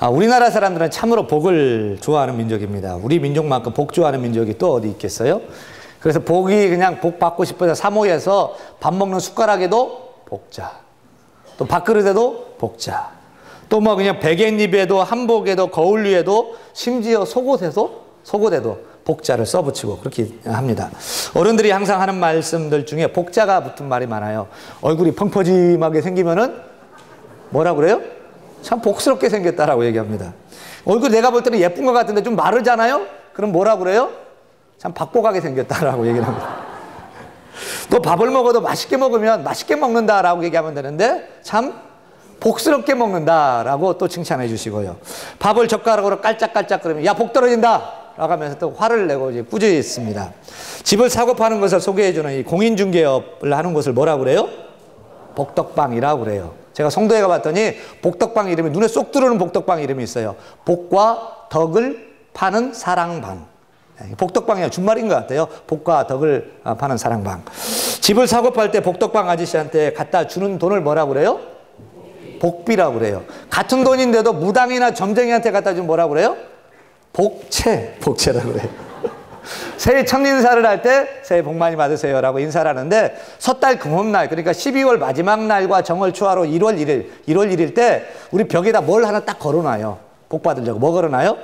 우리나라 사람들은 참으로 복을 좋아하는 민족입니다. 우리 민족만큼 복 좋아하는 민족이 또 어디 있겠어요? 그래서 복이 그냥 복 받고 싶어서 사모해서 밥 먹는 숟가락에도 복자, 또 밥그릇에도 복자, 또 뭐 그냥 베갯잎에도 한복에도 거울 위에도 심지어 속옷에도 복자를 써붙이고 그렇게 합니다. 어른들이 항상 하는 말씀들 중에 복자가 붙은 말이 많아요. 얼굴이 펑퍼짐하게 생기면은 뭐라 그래요? 참 복스럽게 생겼다라고 얘기합니다. 얼굴 내가 볼 때는 예쁜 것 같은데 좀 마르잖아요? 그럼 뭐라 그래요? 참 박복하게 생겼다라고 얘기를 합니다. 또 밥을 먹어도 맛있게 먹으면 맛있게 먹는다라고 얘기하면 되는데 참 복스럽게 먹는다라고 또 칭찬해 주시고요. 밥을 젓가락으로 깔짝깔짝 그러면 야, 복 떨어진다 라고 하면서 또 화를 내고 이제 꾸짖습니다. 집을 사고 파는 것을 소개해주는 이 공인중개업을 하는 곳을 뭐라고 그래요? 복덕방이라고 그래요. 제가 성도에 가봤더니 복덕방 이름이 눈에 쏙 들어오는 복덕방 이름이 있어요. 복과 덕을 파는 사랑방. 복덕방이 준말인 것 같아요. 복과 덕을 파는 사랑방. 집을 사고 팔 때 복덕방 아저씨한테 갖다 주는 돈을 뭐라고 그래요? 복비라고 그래요. 같은 돈인데도 무당이나 점쟁이한테 갖다 주면 뭐라고 그래요? 복채라고 그래요. 새해 첫 인사를 할 때 새해 복 많이 받으세요 라고 인사를 하는데 섣달 금음날, 그러니까 12월 마지막 날과 정월 초하루 1월 1일 때 우리 벽에다 뭘 하나 딱 걸어놔요. 복 받으려고. 뭐 걸어놔요?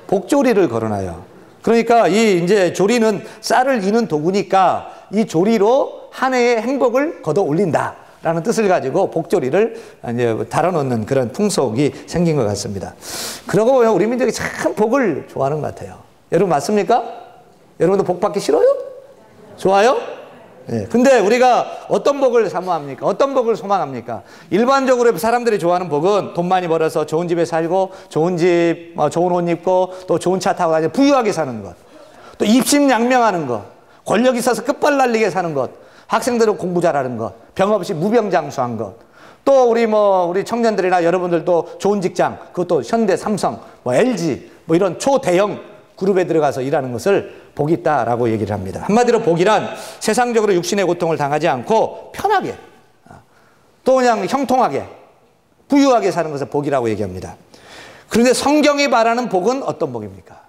복조리를 걸어놔요. 그러니까 이 이제 조리는 쌀을 이는 도구니까 이 조리로 한 해의 행복을 걷어 올린다 라는 뜻을 가지고 복조리를 이제 달아놓는 그런 풍속이 생긴 것 같습니다. 그러고 보면 우리 민족이 참 복을 좋아하는 것 같아요. 여러분 맞습니까? 여러분도 복 받기 싫어요? 좋아요? 네. 근데 우리가 어떤 복을 사모합니까? 어떤 복을 소망합니까? 일반적으로 사람들이 좋아하는 복은 돈 많이 벌어서 좋은 집에 살고 좋은 집, 좋은 옷 입고 또 좋은 차 타고 다니고 부유하게 사는 것, 또 입심양명하는 것, 권력 있어서 끝발 날리게 사는 것, 학생들은 공부 잘하는 것, 병 없이 무병장수한 것, 또 우리 청년들이나 여러분들도 좋은 직장, 그것도 현대, 삼성, LG 이런 초대형 그룹에 들어가서 일하는 것을 복이 있다라고 얘기를 합니다. 한마디로 복이란 세상적으로 육신의 고통을 당하지 않고 편하게, 또 그냥 형통하게, 부유하게 사는 것을 복이라고 얘기합니다. 그런데 성경이 말하는 복은 어떤 복입니까?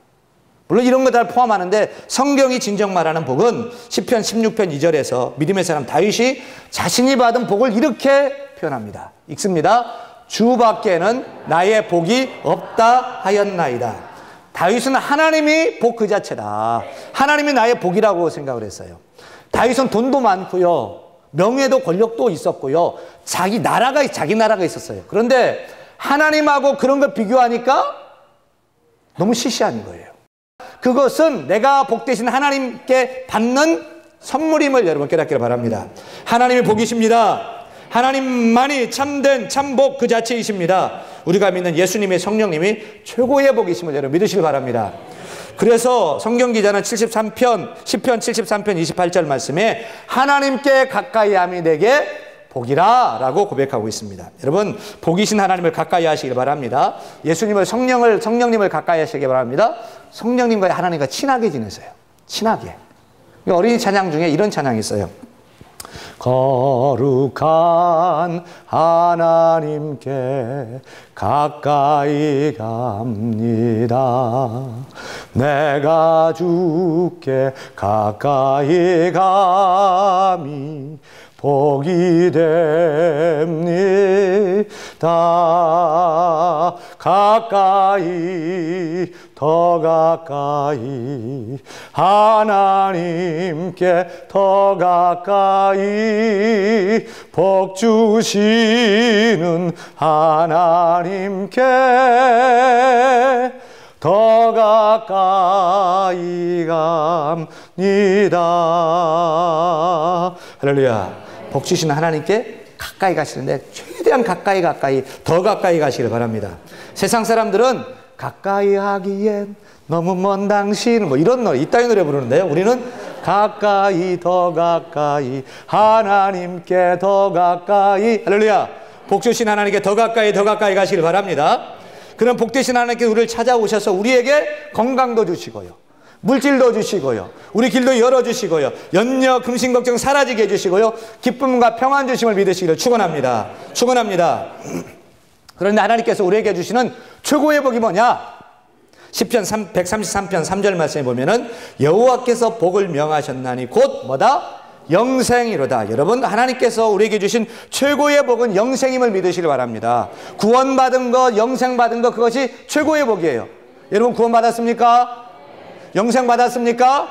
물론 이런 거 다 포함하는데 성경이 진정 말하는 복은 시편 16편 2절에서 믿음의 사람 다윗이 자신이 받은 복을 이렇게 표현합니다. 읽습니다. 주밖에는 나의 복이 없다 하였나이다. 다윗은 하나님이 복 그 자체다. 하나님이 나의 복이라고 생각을 했어요. 다윗은 돈도 많고요. 명예도 권력도 있었고요. 자기 나라가 있었어요. 그런데 하나님하고 그런 걸 비교하니까 너무 시시한 거예요. 그것은 내가 복 대신 하나님께 받는 선물임을 여러분 깨닫기를 바랍니다. 하나님의 복이십니다. 하나님만이 참된 참복 그 자체이십니다. 우리가 믿는 예수님의 성령님이 최고의 복이심을 여러분 믿으시길 바랍니다. 그래서 성경 기자는 73편, 시편 73편 28절 말씀에 하나님께 가까이 함이 내게 복이라 라고 고백하고 있습니다. 여러분 복이신 하나님을 가까이 하시길 바랍니다. 예수님을 성령님을 가까이 하시길 바랍니다. 성령님과 하나님과 친하게 지내세요. 친하게. 어린이 찬양 중에 이런 찬양이 있어요. 거룩한 하나님께 가까이 갑니다. 내가 주께 가까이 감히 복이 됩니다. 가까이 더 가까이 하나님께 더 가까이 복 주시는 하나님께 더 가까이 갑니다. 할렐루야. 복 주시는 하나님께 가까이 가시는데 최대한 가까이 더 가까이 가시길 바랍니다. 세상 사람들은 가까이 하기엔 너무 먼 당신 이런 노래, 이따위 노래 부르는데요. 우리는 가까이 더 가까이 하나님께 더 가까이. 할렐루야. 복 주신 하나님께 더 가까이 가시길 바랍니다. 그런 복 되신 하나님께서 우리를 찾아오셔서 우리에게 건강도 주시고요, 물질도 주시고요, 우리 길도 열어주시고요, 염려 근심 걱정 사라지게 해주시고요, 기쁨과 평안 주심을 믿으시기를 축원합니다. 그런데 하나님께서 우리에게 주시는 최고의 복이 뭐냐? 시편 133편 3절 말씀에 보면은 여호와께서 복을 명하셨나니 곧 뭐다? 영생이로다. 여러분, 하나님께서 우리에게 주신 최고의 복은 영생임을 믿으시길 바랍니다. 구원받은 것, 영생받은 것, 그것이 최고의 복이에요. 여러분 구원받았습니까? 영생 받았습니까?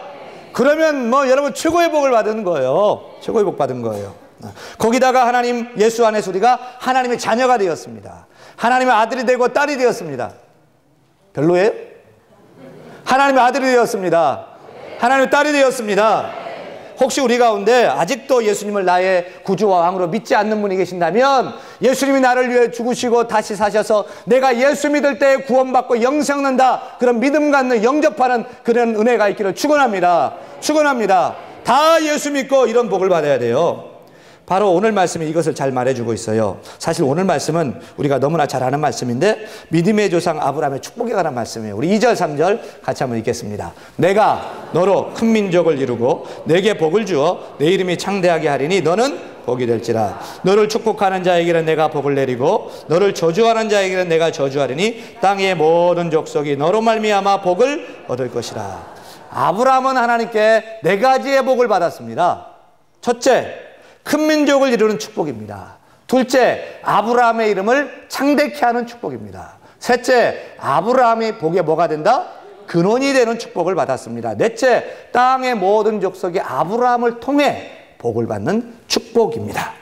그러면 뭐 여러분 최고의 복을 받은 거예요. 최고의 복 받은 거예요. 거기다가 하나님 예수 안에서 우리가 하나님의 자녀가 되었습니다. 하나님의 아들이 되고 딸이 되었습니다. 별로예요? 하나님의 아들이 되었습니다. 하나님의 딸이 되었습니다. 혹시 우리 가운데 아직도 예수님을 나의 구주와 왕으로 믿지 않는 분이 계신다면 예수님이 나를 위해 죽으시고 다시 사셔서 내가 예수 믿을 때 구원받고 영생 얻는다, 그런 믿음 갖는 영접하는 그런 은혜가 있기를 축원합니다. 축원합니다. 다 예수 믿고 이런 복을 받아야 돼요. 바로 오늘 말씀이 이것을 잘 말해주고 있어요. 사실 오늘 말씀은 우리가 너무나 잘 아는 말씀인데 믿음의 조상 아브라함의 축복에 관한 말씀이에요. 우리 2절 3절 같이 한번 읽겠습니다. 내가 너로 큰 민족을 이루고 내게 복을 주어 내 이름이 창대하게 하리니 너는 복이 될지라. 너를 축복하는 자에게는 내가 복을 내리고 너를 저주하는 자에게는 내가 저주하리니 땅의 모든 족속이 너로 말미암아 복을 얻을 것이라. 아브라함은 하나님께 네 가지의 복을 받았습니다. 첫째, 큰 민족을 이루는 축복입니다. 둘째, 아브라함의 이름을 창대케 하는 축복입니다. 셋째, 아브라함의 복에 뭐가 된다? 근원이 되는 축복을 받았습니다. 넷째, 땅의 모든 족속이 아브라함을 통해 복을 받는 축복입니다.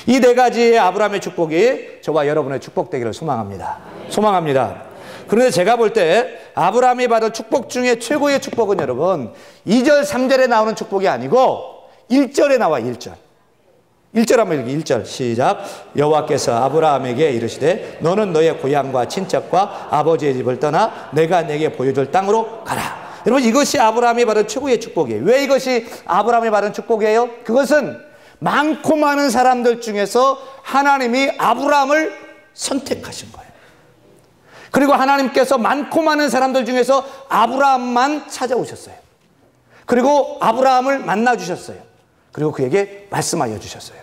이 네 가지의 아브라함의 축복이 저와 여러분의 축복 되기를 소망합니다. 소망합니다. 그런데 제가 볼 때 아브라함이 받은 축복 중에 최고의 축복은 여러분 2절 3절에 나오는 축복이 아니고 1절에 나와. 1절 한번 읽기. 1절 시작. 여호와께서 아브라함에게 이르시되 너는 너의 고향과 친척과 아버지의 집을 떠나 내가 내게 보여줄 땅으로 가라. 여러분, 이것이 아브라함이 받은 최고의 축복이에요. 왜 이것이 아브라함이 받은 축복이에요? 그것은 많고 많은 사람들 중에서 하나님이 아브라함을 선택하신 거예요. 그리고 하나님께서 많고 많은 사람들 중에서 아브라함만 찾아오셨어요. 그리고 아브라함을 만나주셨어요. 그리고 그에게 말씀하여 주셨어요.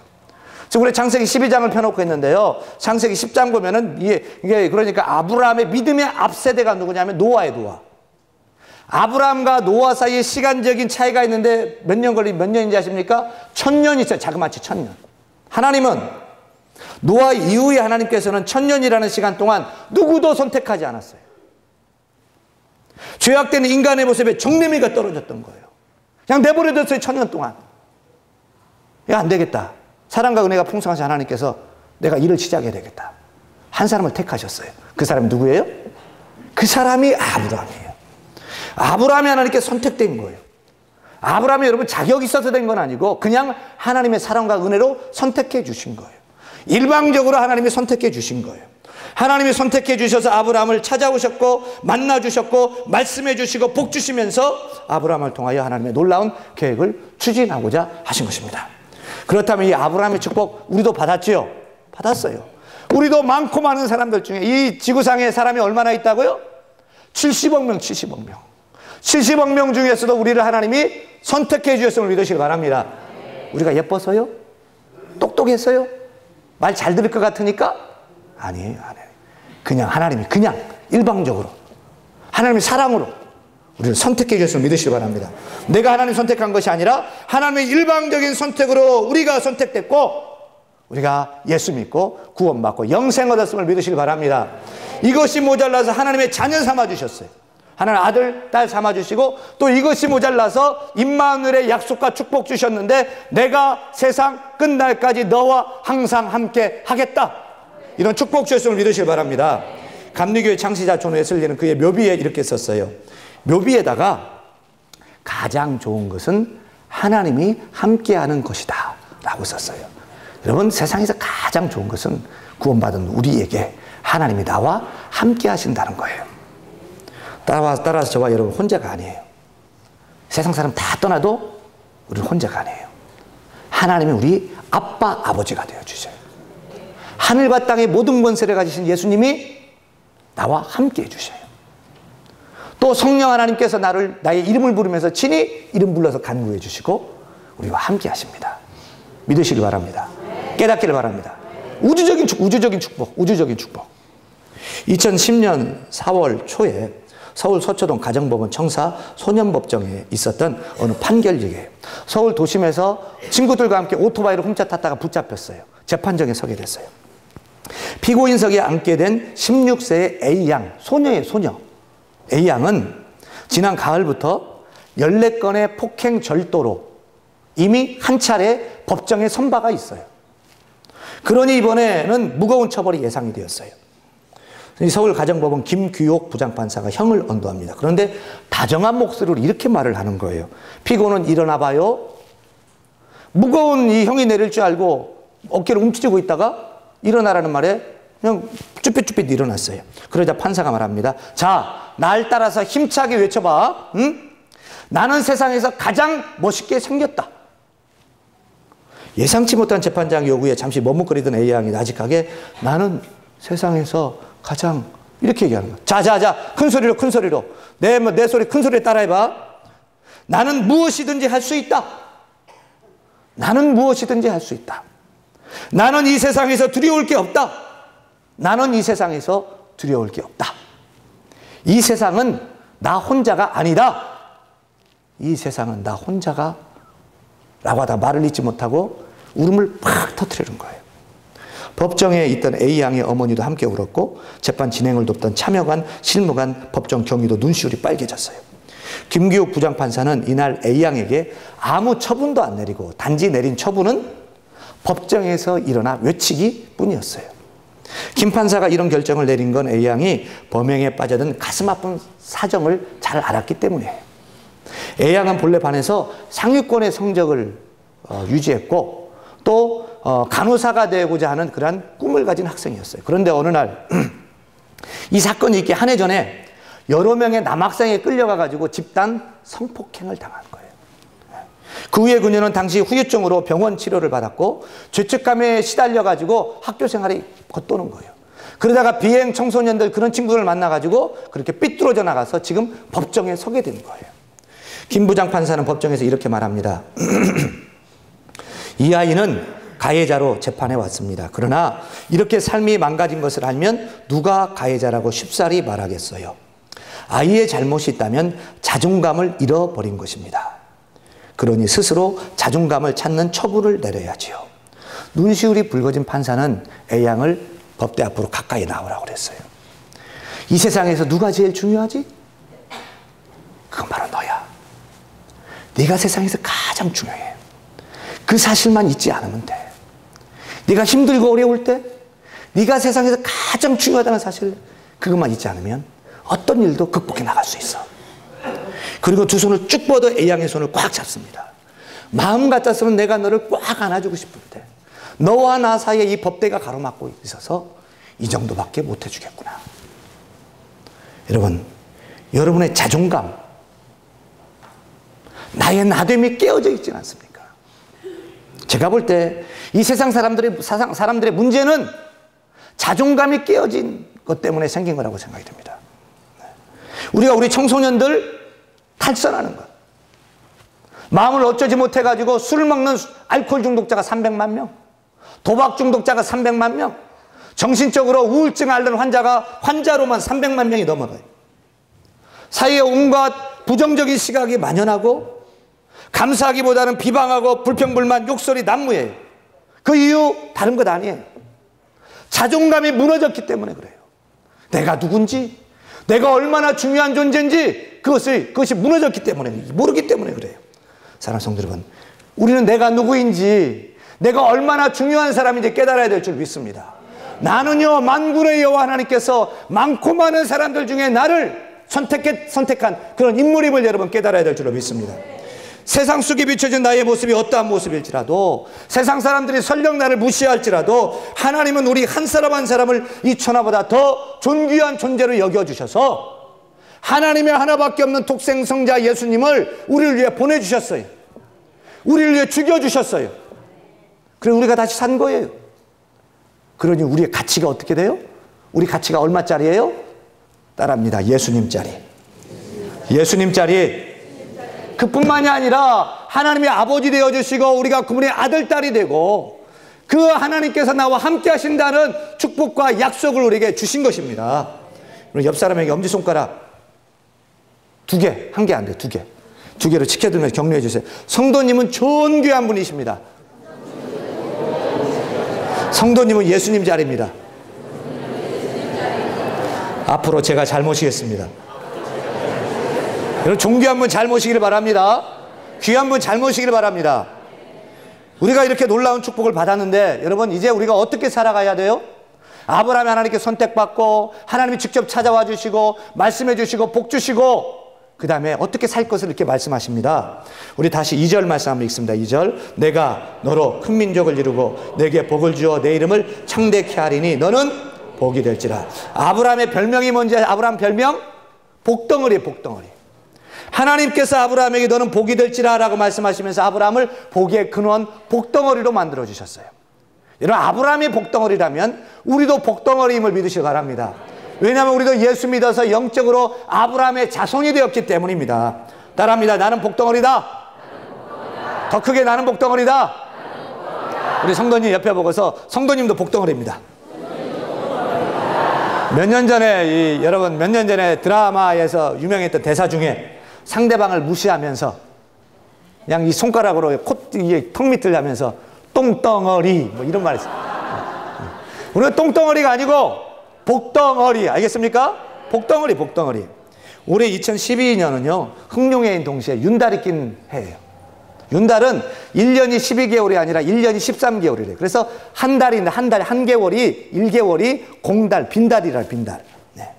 지금 우리 창세기 12장을 펴놓고 있는데요. 창세기 10장 보면은 이게 그러니까 아브라함의 믿음의 앞세대가 누구냐면 노아예요. 노아. 아브라함과 노아 사이에 시간적인 차이가 있는데 몇 년인지 아십니까? 1000년이 있어요. 자그마치 1000년. 하나님은 노아 이후에 하나님께서는 1000년이라는 시간 동안 누구도 선택하지 않았어요. 죄악된 인간의 모습에 정내미가 떨어졌던 거예요. 그냥 내버려뒀어요. 1000년 동안. 야, 안 되겠다. 사랑과 은혜가 풍성하신 하나님께서 내가 일을 시작해야 되겠다. 한 사람을 택하셨어요. 그 사람이 누구예요? 그 사람이 아브라함이에요. 아브라함이 하나님께 선택된 거예요. 아브라함이 여러분 자격이 있어서 된 건 아니고 그냥 하나님의 사랑과 은혜로 선택해 주신 거예요. 일방적으로 하나님이 선택해 주신 거예요. 하나님이 선택해 주셔서 아브라함을 찾아오셨고 만나 주셨고 말씀해 주시고 복 주시면서 아브라함을 통하여 하나님의 놀라운 계획을 추진하고자 하신 것입니다. 그렇다면 이 아브라함의 축복 우리도 받았지요? 받았어요. 우리도 많고 많은 사람들 중에 이 지구상에 사람이 얼마나 있다고요? 70억 명, 70억 명. 70억 명 중에서도 우리를 하나님이 선택해 주셨음을 믿으시기 바랍니다. 우리가 예뻐서요? 똑똑했어요? 말 잘 들을 것 같으니까? 아니에요. 그냥 하나님이 그냥 일방적으로 하나님의 사랑으로 우리를 선택해 주셨음을 믿으시기 바랍니다. 내가 하나님 선택한 것이 아니라 하나님의 일방적인 선택으로 우리가 선택됐고 우리가 예수 믿고 구원받고 영생 얻었음을 믿으시기 바랍니다. 이것이 모자라서 하나님의 자녀 삼아주셨어요. 하나님 아들, 딸 삼아주시고 또 이것이 모자라서 임마누엘의 약속과 축복 주셨는데 내가 세상 끝날까지 너와 항상 함께 하겠다. 이런 축복 주셨음을 믿으시기 바랍니다. 감리교회 창시자 존 웨슬리는 그의 묘비에 이렇게 썼어요. 묘비에다가 가장 좋은 것은 하나님이 함께하는 것이다 라고 썼어요. 여러분, 세상에서 가장 좋은 것은 구원받은 우리에게 하나님이 나와 함께 하신다는 거예요. 따라서 저와 여러분 혼자가 아니에요. 세상 사람 다 떠나도 우리는 혼자가 아니에요. 하나님이 우리 아빠, 아버지가 되어주셔요. 하늘과 땅의 모든 권세를 가지신 예수님이 나와 함께 해주셔요. 또 성령 하나님께서 나의 이름을 부르면서 친히 이름 불러서 간구해 주시고 우리와 함께 하십니다. 믿으시길 바랍니다. 깨닫기를 바랍니다. 우주적인 축복. 2010년 4월 초에 서울 서초동 가정법원 청사 소년법정에 있었던 어느 판결이에요. 서울 도심에서 친구들과 함께 오토바이를 훔쳐 탔다가 붙잡혔어요. 재판정에 서게 됐어요. 피고인석에 앉게 된 16세의 A양, 소녀예요, 소녀. A양은 지난 가을부터 14건의 폭행 절도로 이미 한 차례 법정에 선 바가 있어요. 그러니 이번에는 무거운 처벌이 예상이 되었어요. 서울 가정법원 김규옥 부장판사가 형을 언도합니다. 그런데 다정한 목소리로 이렇게 말을 하는 거예요. 피고는 일어나 봐요. 무거운 이 형이 내릴 줄 알고 어깨를 움츠리고 있다가 일어나라는 말에 그냥 쭈삣쭈삣 일어났어요. 그러자 판사가 말합니다. 자, 날 따라서 힘차게 외쳐봐. 응? 나는 세상에서 가장 멋있게 생겼다. 예상치 못한 재판장 요구에 잠시 머뭇거리던 A양이 나직하게 나는 세상에서 가장 이렇게 얘기하는 거야. 자, 큰 소리로. 내 소리 큰 소리에 따라해봐. 나는 무엇이든지 할 수 있다. 나는 무엇이든지 할 수 있다. 나는 이 세상에서 두려울 게 없다. 나는 이 세상에서 두려울 게 없다. 이 세상은 나 혼자가 아니다. 이 세상은 나 혼자가 라고 하다 말을 잇지 못하고 울음을 팍 터뜨리는 거예요. 법정에 있던 A양의 어머니도 함께 울었고 재판 진행을 돕던 참여관, 실무관, 법정 경위도 눈시울이 빨개졌어요. 김규옥 부장판사는 이날 A양에게 아무 처분도 안 내리고 단지 내린 처분은 법정에서 일어나 외치기 뿐이었어요. 김 판사가 이런 결정을 내린 건 A양이 범행에 빠져든 가슴 아픈 사정을 잘 알았기 때문이에요. A양은 본래 반에서 상위권의 성적을 유지했고 또 간호사가 되고자 하는 그러한 꿈을 가진 학생이었어요. 그런데 어느 날 이 사건이 있기 한 해 전에 여러 명의 남학생에 끌려가가지고 집단 성폭행을 당한 거예요. 그 후에 그녀는 당시 후유증으로 병원 치료를 받았고 죄책감에 시달려가지고 학교 생활이 겉도는 거예요. 그러다가 비행 청소년들 그런 친구들을 만나가지고 그렇게 삐뚤어져 나가서 지금 법정에 서게 된 거예요. 김 부장판사는 법정에서 이렇게 말합니다. 이 아이는 가해자로 재판에 왔습니다. 그러나 이렇게 삶이 망가진 것을 알면 누가 가해자라고 쉽사리 말하겠어요. 아이의 잘못이 있다면 자존감을 잃어버린 것입니다. 그러니 스스로 자존감을 찾는 처분을 내려야지요. 눈시울이 붉어진 판사는 A양을 법대 앞으로 가까이 나오라고 그랬어요. 이 세상에서 누가 제일 중요하지? 그건 바로 너야. 네가 세상에서 가장 중요해. 그 사실만 잊지 않으면 돼. 네가 힘들고 어려울 때 네가 세상에서 가장 중요하다는 사실 그것만 잊지 않으면 어떤 일도 극복해 나갈 수 있어. 그리고 두 손을 쭉 뻗어 A양의 손을 꽉 잡습니다. 마음 같았으면 내가 너를 꽉 안아주고 싶은데 너와 나 사이에 이 법대가 가로막고 있어서 이 정도밖에 못 해주겠구나. 여러분, 여러분의 자존감, 나의 나됨이 깨어져 있지 않습니까? 제가 볼 때 이 세상 사람들의 문제는 자존감이 깨어진 것 때문에 생긴 거라고 생각이 듭니다. 우리 청소년들 탈선하는 것. 마음을 어쩌지 못해가지고 술 먹는 알코올 중독자가 300만 명, 도박 중독자가 300만 명, 정신적으로 우울증 앓는 환자로만 300만 명이 넘어가요. 사이에 온갖 부정적인 시각이 만연하고 감사하기보다는 비방하고 불평불만 욕설이 난무해요. 그 이유 다른 것 아니에요. 자존감이 무너졌기 때문에 그래요. 내가 누군지, 내가 얼마나 중요한 존재인지 그것이 무너졌기 때문에, 모르기 때문에 그래요. 사랑하는 성도 여러분, 우리는 내가 누구인지, 내가 얼마나 중요한 사람인지 깨달아야 될 줄 믿습니다. 나는요, 만군의 여호와 하나님께서 많고 많은 사람들 중에 나를 선택한 그런 인물임을 여러분 깨달아야 될 줄로 믿습니다. 세상 속에 비춰진 나의 모습이 어떠한 모습일지라도, 세상 사람들이 설령 나를 무시할지라도 하나님은 우리 한 사람 한 사람을 이 천하보다 더 존귀한 존재로 여겨주셔서 하나님의 하나밖에 없는 독생성자 예수님을 우리를 위해 보내주셨어요. 우리를 위해 죽여주셨어요. 그래서 우리가 다시 산 거예요. 그러니 우리의 가치가 어떻게 돼요? 우리 가치가 얼마짜리예요? 따라합니다. 예수님짜리. 예수님짜리. 그뿐만이 아니라 하나님의 아버지 되어주시고 우리가 그분의 아들, 딸이 되고 그 하나님께서 나와 함께 하신다는 축복과 약속을 우리에게 주신 것입니다. 옆 사람에게 엄지손가락 2개, 1개 안 돼, 2개. 2개로 지켜들면서 격려해 주세요. 성도님은 존귀한 분이십니다. 성도님은 예수님 자리입니다. 앞으로 제가 잘 모시겠습니다. 여러분, 존귀한 분 잘 모시기를 바랍니다. 귀한 분 잘 모시기를 바랍니다. 우리가 이렇게 놀라운 축복을 받았는데 여러분, 이제 우리가 어떻게 살아가야 돼요? 아브라함이 하나님께 선택받고 하나님이 직접 찾아와 주시고 말씀해 주시고 복 주시고 그 다음에 어떻게 살 것을 이렇게 말씀하십니다. 우리 다시 2절 말씀 한번 읽습니다. 2절. 내가 너로 큰 민족을 이루고 내게 복을 주어 내 이름을 창대케 하리니 너는 복이 될지라. 아브라함의 별명이 뭔지 아브라함 별명? 복덩어리예요. 복덩어리. 하나님께서 아브라함에게 너는 복이 될지라 라고 말씀하시면서 아브라함을 복의 근원 복덩어리로 만들어 주셨어요. 여러분, 아브라함이 복덩어리라면 우리도 복덩어리임을 믿으시기 바랍니다. 왜냐하면 우리도 예수 믿어서 영적으로 아브라함의 자손이 되었기 때문입니다. 따라합니다. 나는 복덩어리다. 더 크게 나는 복덩어리다. 우리 성도님 옆에 보고서 성도님도 복덩어리입니다. 몇 년 전에 여러분 몇 년 전에 드라마에서 유명했던 대사 중에 상대방을 무시하면서 그냥 이 손가락으로 턱 밑을 하면서 똥덩어리 뭐 이런 말 했어요. 우리가 똥덩어리가 아니고 복덩어리, 알겠습니까? 복덩어리, 복덩어리. 올해 2012년은요 흑룡해인 동시에 윤달이 낀 해예요. 윤달은 1년이 12개월이 아니라 1년이 13개월이래요. 그래서 한 달인데 한 달에 한 개월이 1개월이 공달, 빈달이라 빈달. 네.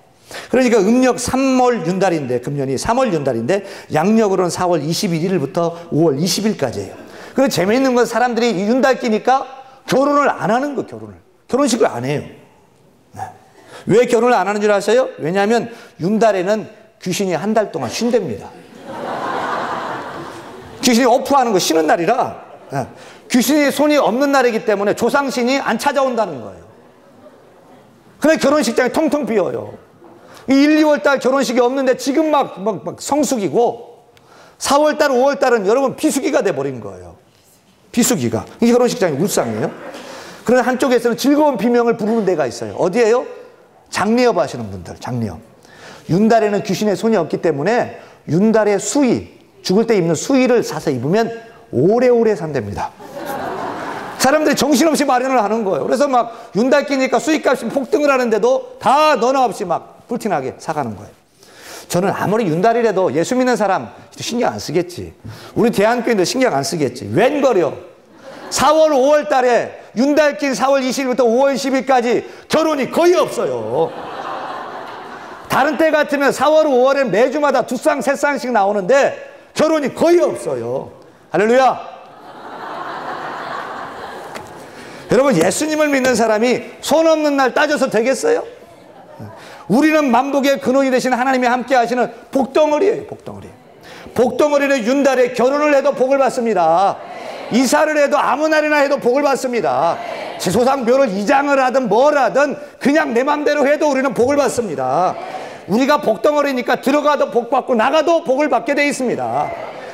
그러니까 음력 3월 윤달인데 금년이 3월 윤달인데 양력으로는 4월 21일부터 5월 20일까지예요. 그리고 재미있는 건 사람들이 이 윤달 끼니까 결혼을 안 하는 거, 결혼식을 안 해요. 네. 왜 결혼을 안 하는 줄 아세요? 왜냐하면 윤달에는 귀신이 한 달 동안 쉰답니다. 귀신이 오프하는 거 쉬는 날이라 귀신이 손이 없는 날이기 때문에 조상신이 안 찾아온다는 거예요. 근데 결혼식장이 텅텅 비어요. 1, 2월 달 결혼식이 없는데 지금 막 성수기고 4월 달, 5월 달은 여러분 비수기가 돼버린 거예요. 비수기가. 이 결혼식장이 울상이에요. 그런데 한쪽에서는 즐거운 비명을 부르는 데가 있어요. 어디예요? 장례업 하시는 분들, 장례업. 윤달에는 귀신의 손이 없기 때문에 윤달의 수의, 죽을 때 입는 수의를 사서 입으면 오래오래 산답니다. 사람들이 정신없이 마련을 하는 거예요. 그래서 막 윤달 끼니까 수의값이 폭등을 하는데도 다 너나 없이 막 불티나게 사가는 거예요. 저는 아무리 윤달이라도 예수 믿는 사람 신경 안 쓰겠지. 우리 대한교인도 신경 안 쓰겠지. 웬걸요? 4월, 5월 달에 윤달 낀 4월 20일부터 5월 10일까지 결혼이 거의 없어요. 다른 때 같으면 4월, 5월에 매주마다 2쌍, 3쌍씩 나오는데 결혼이 거의 없어요. 할렐루야. 여러분, 예수님을 믿는 사람이 손 없는 날 따져서 되겠어요? 우리는 만복의 근원이 되신 하나님이 함께 하시는 복덩어리예요. 복덩어리. 복덩어리는 윤달에 결혼을 해도 복을 받습니다. 이사를 해도 아무 날이나 해도 복을 받습니다. 지소상묘를 이장을 하든 뭘 하든 그냥 내 맘대로 해도 우리는 복을 받습니다. 우리가 복덩어리니까 들어가도 복 받고 나가도 복을 받게 돼 있습니다.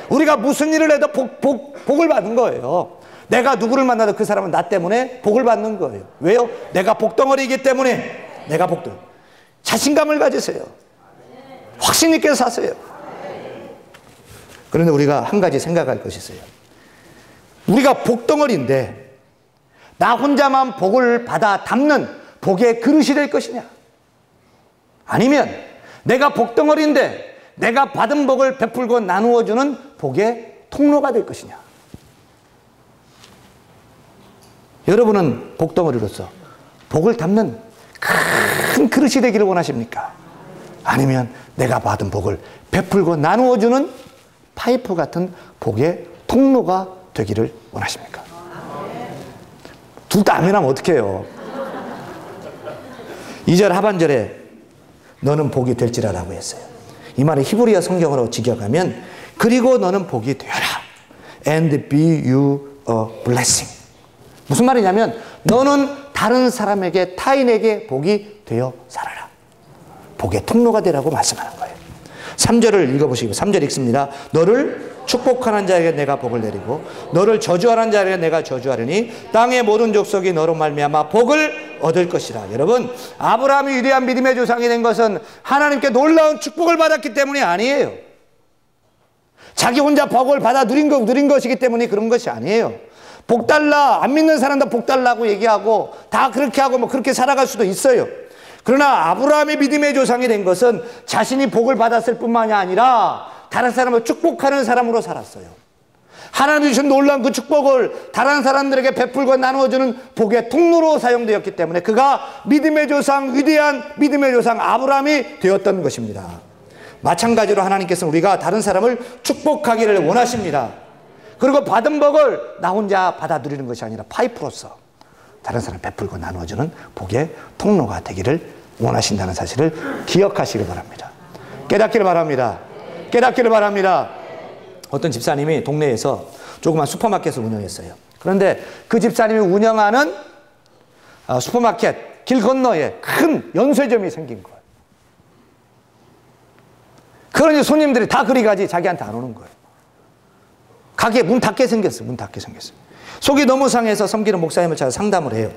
우리가 무슨 일을 해도 복을 받는 거예요. 내가 누구를 만나도 그 사람은 나 때문에 복을 받는 거예요. 왜요? 내가 복덩어리이기 때문에. 내가 복덩어리. 자신감을 가지세요. 확신 있게 사세요. 그런데 우리가 한 가지 생각할 것이 있어요. 우리가 복덩어리인데 나 혼자만 복을 받아 담는 복의 그릇이 될 것이냐? 아니면 내가 복덩어리인데 내가 받은 복을 베풀고 나누어주는 복의 통로가 될 것이냐? 여러분은 복덩어리로서 복을 담는 큰 그릇이 되기를 원하십니까? 아니면 내가 받은 복을 베풀고 나누어주는 파이프 같은 복의 통로가 되기를 원하십니까? 둘 다 아멘하면 어떡해요? 2절 하반절에 너는 복이 될지라라고 했어요. 이 말을 히브리어 성경으로 직역하면 그리고 너는 복이 되어라. And be you a blessing. 무슨 말이냐면 너는 다른 사람에게 타인에게 복이 되어 살아라. 복의 통로가 되라고 말씀하는 거예요. 3절을 읽어보시고 3절 읽습니다. 너를 축복하는 자에게 내가 복을 내리고 너를 저주하는 자에게 내가 저주하리니 땅의 모든 족속이 너로 말미암아 복을 얻을 것이라. 여러분, 아브라함이 위대한 믿음의 조상이 된 것은 하나님께 놀라운 축복을 받았기 때문이 아니에요. 자기 혼자 복을 받아 누린 것이기 때문에 그런 것이 아니에요. 복 달라, 안 믿는 사람도 복 달라고 얘기하고 다 그렇게 하고 뭐 그렇게 살아갈 수도 있어요. 그러나 아브라함의 믿음의 조상이 된 것은 자신이 복을 받았을 뿐만이 아니라 다른 사람을 축복하는 사람으로 살았어요. 하나님이 주신 놀라운 그 축복을 다른 사람들에게 베풀고 나누어주는 복의 통로로 사용되었기 때문에 그가 믿음의 조상, 위대한 믿음의 조상 아브라함이 되었던 것입니다. 마찬가지로 하나님께서는 우리가 다른 사람을 축복하기를 원하십니다. 그리고 받은 복을 나 혼자 받아 누리는 것이 아니라 파이프로서 다른 사람 베풀고 나누어주는 복의 통로가 되기를 원하신다는 사실을 기억하시길 바랍니다. 깨닫기를 바랍니다. 깨닫기를 바랍니다. 어떤 집사님이 동네에서 조그만 슈퍼마켓을 운영했어요. 그런데 그 집사님이 운영하는 슈퍼마켓 길 건너에 큰 연쇄점이 생긴 거예요. 그러니 손님들이 다 그리 가지 자기한테 안 오는 거예요. 가게 문 닫게 생겼어요. 문 닫게 생겼어요. 속이 너무 상해서 섬기는 목사님을 찾아 상담을 해요.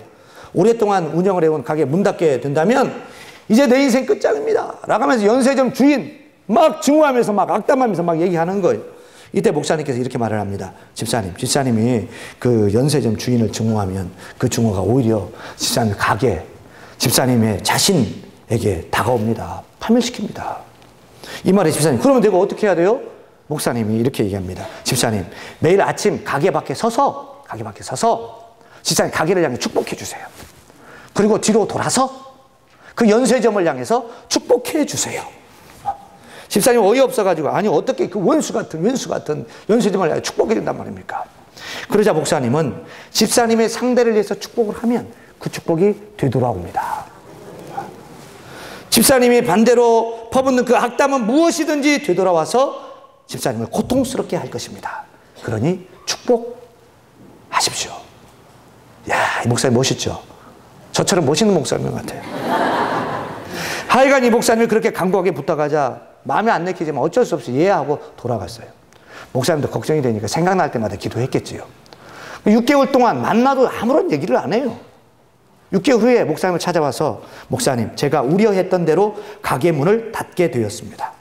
오랫동안 운영을 해온 가게 문 닫게 된다면 이제 내 인생 끝장입니다 라고 하면서 연쇄점 주인 막 증오하면서 막 악담하면서 막 얘기하는 거예요. 이때 목사님께서 이렇게 말을 합니다. 집사님이 그 연쇄점 주인을 증오하면 그 증오가 오히려 집사님 가게, 집사님의 자신에게 다가옵니다. 파멸시킵니다. 이 말에 집사님, 그러면 내가 어떻게 해야 돼요? 목사님이 이렇게 얘기합니다. 집사님, 매일 아침 가게 밖에 서서 집사님 가게를 향해 축복해 주세요. 그리고 뒤로 돌아서 그 연쇄점을 향해서 축복해 주세요. 집사님 어이없어가지고, 아니 어떻게 그 원수 같은 연쇄점을 향해 축복해 준단 말입니까? 그러자 목사님은 집사님의 상대를 위해서 축복을 하면 그 축복이 되돌아옵니다. 집사님이 반대로 퍼붓는 그 악담은 무엇이든지 되돌아와서 집사님을 고통스럽게 할 것입니다. 그러니 축복하십시오. 야, 이 목사님 멋있죠? 저처럼 멋있는 목사님 같아요. 하여간 이 목사님이 그렇게 강구하게 붙어가자 마음에 안 내키지만 어쩔 수 없이 이해하고 돌아갔어요. 목사님도 걱정이 되니까 생각날 때마다 기도했겠지요. 6개월 동안 만나도 아무런 얘기를 안 해요. 6개월 후에 목사님을 찾아와서, 목사님, 제가 우려했던 대로 가게 문을 닫게 되었습니다.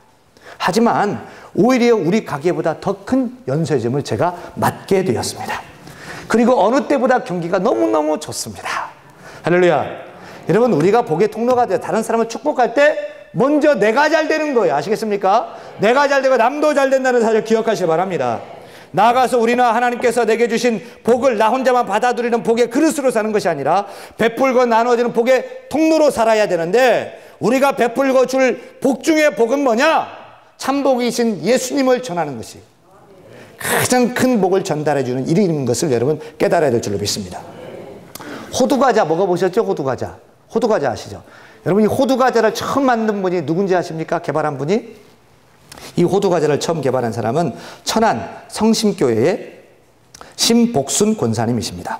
하지만 오히려 우리 가게보다 더 큰 연쇄점을 제가 맡게 되었습니다. 그리고 어느 때보다 경기가 너무너무 좋습니다. 할렐루야. 여러분, 우리가 복의 통로가 되어 다른 사람을 축복할 때 먼저 내가 잘 되는 거예요. 아시겠습니까? 내가 잘 되고 남도 잘 된다는 사실 기억하시기 바랍니다. 나아가서 우리는 하나님께서 내게 주신 복을 나 혼자만 받아들이는 복의 그릇으로 사는 것이 아니라 베풀고 나누어지는 복의 통로로 살아야 되는데, 우리가 베풀고 줄 복 중에 복은 뭐냐? 참복이신 예수님을 전하는 것이 가장 큰 복을 전달해 주는 일인 것을 여러분 깨달아야 될 줄로 믿습니다. 호두과자 먹어보셨죠? 호두과자 아시죠? 여러분, 이 호두과자를 처음 만든 분이 누군지 아십니까? 개발한 분이? 이 호두과자를 처음 개발한 사람은 천안 성심교회의 심복순 권사님이십니다.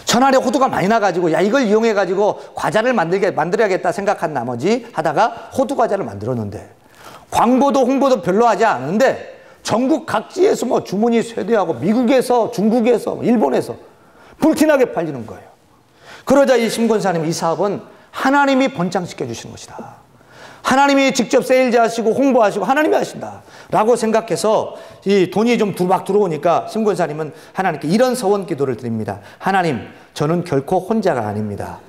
천안에 호두가 많이 나가지고, 야, 이걸 이용해가지고 과자를 만들어야겠다 생각한 나머지 하다가 호두과자를 만들었는데, 광고도 홍보도 별로 하지 않은데 전국 각지에서 뭐 주문이 쇄도하고 미국에서, 중국에서, 일본에서 불티나게 팔리는 거예요. 그러자 이 심권사님, 이 사업은 하나님이 번창시켜 주시는 것이다. 하나님이 직접 세일즈 하시고 홍보하시고 하나님이 하신다 라고 생각해서 이 돈이 좀 막 들어오니까 심권사님은 하나님께 이런 서원 기도를 드립니다. 하나님, 저는 결코 혼자가 아닙니다.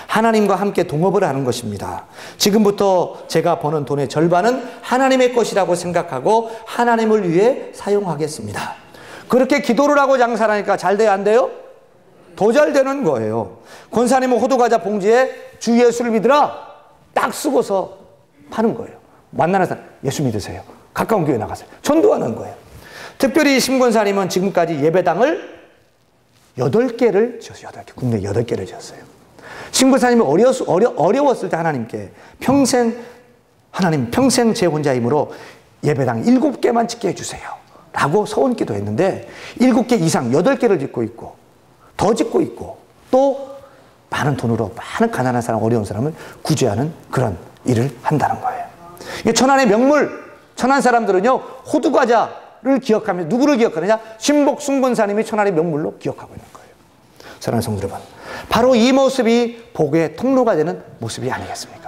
하나님과 함께 동업을 하는 것입니다. 지금부터 제가 버는 돈의 절반은 하나님의 것이라고 생각하고 하나님을 위해 사용하겠습니다. 그렇게 기도를 하고 장사를 하니까 잘 돼요, 안 돼요? 더 잘 되는 거예요. 권사님은 호두과자 봉지에 주 예수를 믿으라 딱 쓰고서 파는 거예요. 만나는 사람, 예수 믿으세요. 가까운 교회 나가세요. 전도하는 거예요. 특별히 심권사님은 지금까지 예배당을 8개를 지었어요. 8개, 국내 8개를 지었어요. 심권사님이 어려웠을 때 하나님께 하나님 평생 제 혼자 힘으로 예배당 7개만 짓게 해주세요 라고 서원 기도했는데 7개 이상 8개를 짓고 있고 더 짓고 있고 또 많은 돈으로 많은 가난한 사람, 어려운 사람을 구제하는 그런 일을 한다는 거예요. 천안의 명물, 천안 사람들은요, 호두과자 천하를 기억하면서 누구를 기억하느냐? 신복승본사님이 천하의 명물로 기억하고 있는 거예요. 사랑하는 성도 여러분, 바로 이 모습이 복의 통로가 되는 모습이 아니겠습니까?